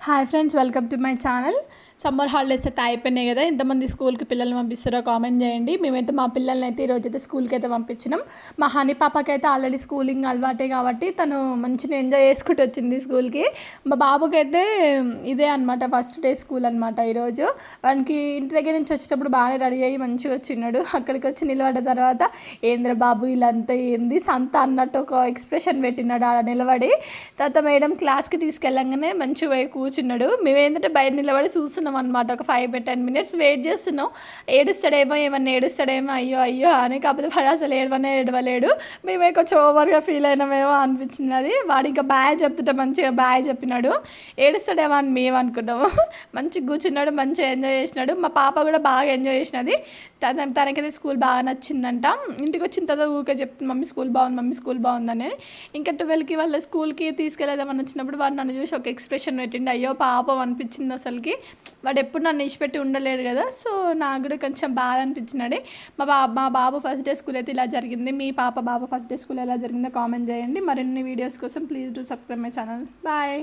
Hi friends, welcome to my channel. Summer holidays అయితే అయిపోయినాయి కదా, ఎంతమంది స్కూల్కి పిల్లల్ని పంపిస్తారో కామెంట్ చేయండి. మేమైతే మా పిల్లల్ని అయితే ఈరోజు అయితే స్కూల్కి అయితే పంపించినాం. మా హనీ పాపకి అయితే ఆల్రెడీ స్కూలింగ్ అలవాటే కాబట్టి తను మంచిగా ఎంజాయ్ చేసుకుంటూ వచ్చింది స్కూల్కి. మా బాబుకి అయితే ఇదే అనమాట ఫస్ట్ డే స్కూల్ అనమాట ఈరోజు. వానికి ఇంటి దగ్గర నుంచి వచ్చేటప్పుడు బాగానే రెడీ అయ్యి మంచిగా వచ్చినాడు. అక్కడికి వచ్చి నిలబడ్డ తర్వాత ఏంద్ర బాబు ఇలాంతా ఏంది సంత అన్నట్టు ఒక ఎక్స్ప్రెషన్ పెట్టినాడు ఆడ నిలబడి. తర్వాత మేడం క్లాస్కి తీసుకెళ్ళంగానే మంచిగా పోయి కూర్చున్నాడు. మేమేంటంటే బయట నిలబడి చూస్తున్నాం అనమాట. ఒక 5-10 minutes వెయిట్ చేస్తున్నాం. ఏడుస్తాడేమో, ఏమన్నా ఏడుస్తాడేమో, అయ్యో అయ్యో అని. కాకపోతే వాడు అసలు ఏడవలేడు. మేమే కొంచెం ఓవర్గా ఫీల్ అయినామేమో అనిపించింది. అది వాడు ఇంకా బాయ్ చెప్తుంటే మంచిగా బాయ్ చెప్పినాడు. ఏడుస్తాడేమో అని మేము అనుకున్నాము. మంచిగా కూర్చున్నాడు, మంచిగా ఎంజాయ్ చేసినాడు. మా పాప కూడా బాగా ఎంజాయ్ చేసినది. తనకైతే స్కూల్ బాగా నచ్చిందంట. ఇంటికి వచ్చిన తర్వాత ఊరికే చెప్తుంది, మమ్మీ స్కూల్ బాగుంది, మమ్మీ స్కూల్ బాగుందని. ఇంకా 12కి వాళ్ళ స్కూల్కి తీసుకెళ్ళేదామని వచ్చినప్పుడు వాడు నన్ను చూసి ఒక ఎక్స్ప్రెషన్ పెట్టిండు. అయ్యో పాపం అనిపించింది అసలుకి. వాడు ఎప్పుడు నన్ను ఇచ్చిపెట్టి ఉండలేడు కదా, సో నాకు కూడా కొంచెం బాధ అనిపించినాడు. మా బాబు ఫస్ట్ డే స్కూల్ అయితే ఇలా జరిగింది. మీ బాబు ఫస్ట్ డే స్కూల్ ఎలా జరిగిందో కామెంట్ చేయండి. మరిన్ని వీడియోస్ కోసం please do subscribe my channel. Bye.